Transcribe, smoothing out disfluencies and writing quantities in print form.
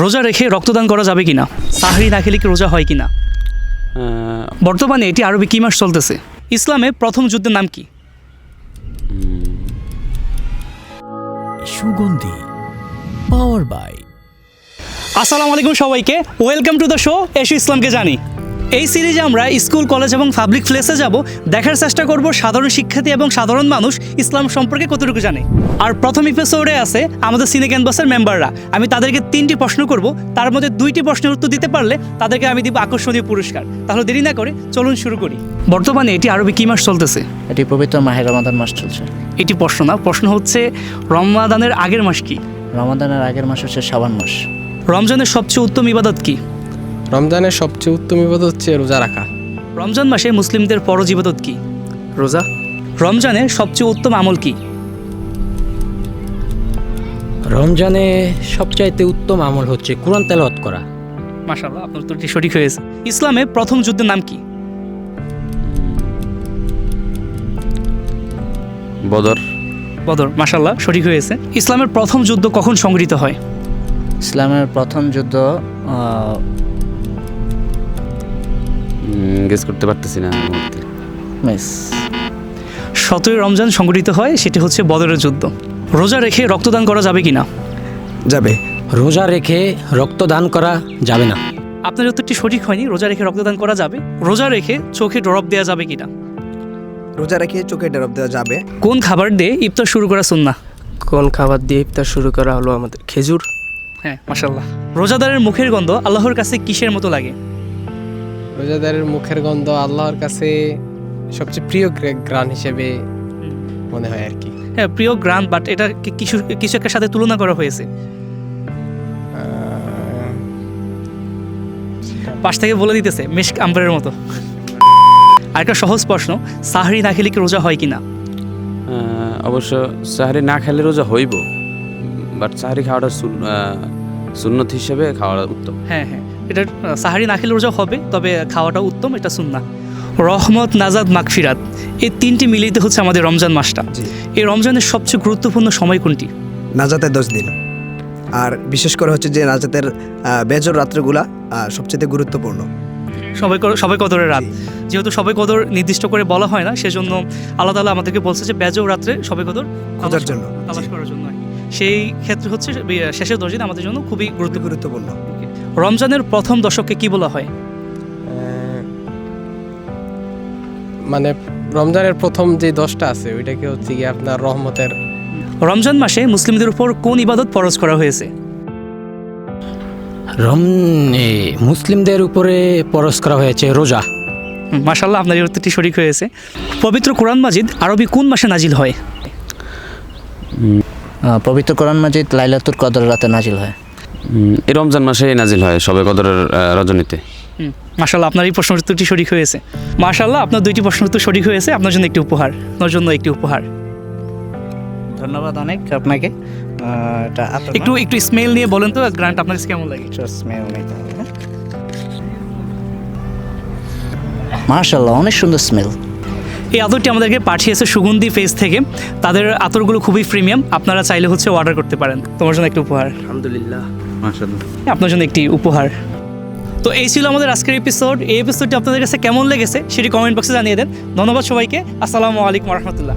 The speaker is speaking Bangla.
রোজা রেখে রক্তদান করা যাবে কিনা? সাহরি না খেলে কি রোজা হয় কিনা? বর্তমানে এটি আরবি কী মাস চলতেছে? ইসলামে প্রথম যুদ্ধের নাম কি? সুগন্ধি পাওয়ার বাই। আসসালামু আলাইকুম সবাইকে, ওয়েলকাম টু দ্য শো এসো ইসলামকে জানি। এই সিরিজে আমরা স্কুল, কলেজ এবং পাবলিক প্লেসে যাব, দেখার চেষ্টা করব সাধারণ শিক্ষার্থী এবং সাধারণ মানুষ ইসলাম সম্পর্কে কতটুকু জানে। আর প্রথম এপিসোডে আছে আমাদের সিনে ক্যানভাসের মেম্বাররা। আমি তাদেরকে 3টি প্রশ্ন করব, তার মধ্যে 2টি প্রশ্নের উত্তর দিতে পারলে তাদেরকে আমি দিব আকর্ষণীয় পুরস্কার। তাহলে দেরি না করে চলুন শুরু করি। বর্তমানে এটি আরবি কী মাস চলতেছে? এটি পবিত্র মাহে রমাদান মাস চলছে। এটি প্রশ্ন না, প্রশ্ন হচ্ছে রমাদানের আগের মাস কি? রমাদানের আগের মাস হচ্ছে শাবান মাস। রমজানের সবচেয়ে উত্তম ইবাদত কি? রমজানের সবচেয়ে উত্তম ইবাদত হচ্ছে রোজা রাখা। রমজান মাসে মুসলিমদের ফরজ ইবাদত কি? রোজা। রমজানের সবচেয়ে উত্তম আমল কি? রমজানে সবচাইতে উত্তম আমল হচ্ছে কুরআন তেলাওয়াত করা। মাশাআল্লাহ, আপনার উত্তরটি সঠিক হয়েছে। ইসলামে প্রথম যুদ্ধের নাম কি? বদর। বদর, মাশাআল্লাহ সঠিক হয়েছে। ইসলামের প্রথম যুদ্ধ কখন সংঘটিত হয়? ইসলামের প্রথম যুদ্ধ গেস করতে পারতেছি না এই মুহূর্তে। মিস 17 রমজান সংঘটিত হয়, সেটি হচ্ছে বদরের যুদ্ধ। রোজা রেখে রক্তদান করা যাবে কিনা? যাবে। রোজা রেখে রক্তদান করা যাবে না। আপনার উত্তরটি সঠিক হয়নি। রোজা রেখে রক্তদান করা যাবে। রোজা রেখে চোখে ড্রপ দেওয়া যাবে কিনা? রোজা রেখে চোখে ড্রপ দেওয়া যাবে। কোন খাবার দিয়ে ইফতার শুরু করা সুন্নাহ? কোন খাবার দিয়ে ইফতার শুরু করা হলো আমাদের? খেজুর। হ্যাঁ, মাশাআল্লাহ। রোজাদারের মুখের গন্ধ আল্লাহর কাছে কিসের মতো লাগে? রোজাদারের মুখের গন্ধ আল্লাহর কাছে সবচেয়ে প্রিয় গ্রান হিসেবে মনে হয় আর কি। হ্যাঁ, প্রিয় গ্রান, বাট এটা কিছু একটা সাথে তুলনা করা হয়েছে। পাশ থেকে বলে দিতেছে মিশক আম্বারের মতো। আর একটা সহজ প্রশ্ন, সাহরি না খেলে কি রোজা হয় কিনা? অবশ্য সাহারি না খেলে রোজা হইব, বাট সাহারি খাওয়াটা সুন্নত হিসেবে খাওয়াটা উত্তম। হ্যাঁ, এটা সাহারি না খেলে রোজা হবে, তবে খাওয়াটা উত্তম, এটা সুন্নাহ। রহমত, নাজাত, মাগফিরাত, এই 3টি মিলিত হচ্ছে আমাদের রমজান মাসটা। এই রমজানের সবচেয়ে গুরুত্বপূর্ণ সময় কোনটি? নাজাতের 10 দিন। আর বিশেষ করে হচ্ছে যে নাজাতের বেজর রাত্রগুলা সবচেয়ে গুরুত্বপূর্ণ। সবাই কদরের রাত, যেহেতু সবাই কদর নির্দিষ্ট করে বলা হয় না, সেজন্য আল্লাহ তাআলা আমাদেরকে বলছে যে বেজর রাত্রে সবাই কদর খোঁজার জন্য, তালাশ করার জন্য। সেই ক্ষেত্রে হচ্ছে শেষের 10 দিন আমাদের জন্য খুবই গুরুত্বপূর্ণ। রমজানের প্রথম দশককে কি বলা হয়? মানে রমজানের প্রথম যে 10টা আছে ওইটাকে হচ্ছে কি আপনার রহমতের। রমজান মাসে মুসলিমদের উপর কোন ইবাদত ফরজ করা হয়েছে? মুসলিমদের উপরে ফরজ করা হয়েছে রোজা। মাশাআল্লাহ, আপনার এই উত্তরটি সঠিক হয়েছে। পবিত্র কোরআন মাজিদ আরবি কোন মাসে নাজিল হয়? পবিত্র কোরআন মাজিদ লাইলাতুল কদর রাতে নাজিল হয়। এই রমজান মাসে নাজিল হয়, সবে কদরের রজনীতে। মাশাআল্লাহ, আপনার এই প্রশ্নের উত্তরটি সঠিক হয়েছে। মাশাআল্লাহ, আপনার 2টি প্রশ্নের উত্তর সঠিক হয়েছে। আপনার জন্য একটি উপহার। ধন্যবাদ অনেক আপনাকে। একটু স্মেল নিয়ে বলেন তো, গ্রান্ট আপনার কাছে কেমন লাগে? মাশাআল্লাহ, অনেক সুন্দর স্মেল। এই আতরটি আমাদেরকে পাঠিয়েছে সুগন্ধি ফেস থেকে। তাদের আতরগুলো খুবই প্রিমিয়াম, আপনারা চাইলে হচ্ছে অর্ডার করতে পারেন। তোমার জন্য একটি উপহার। আলহামদুলিল্লাহ। মাশাআল্লাহ, আপনার জন্য একটি উপহার। তো এই ছিল আমাদের আজকের এপিসোড। এই এপিসোডটি আপনাদের কাছে কেমন লেগেছে সেটি কমেন্ট বক্সে জানিয়ে দেন। ধন্যবাদ সবাইকে। আসসালামু আলাইকুম ওয়া রাহমাতুল্লাহ।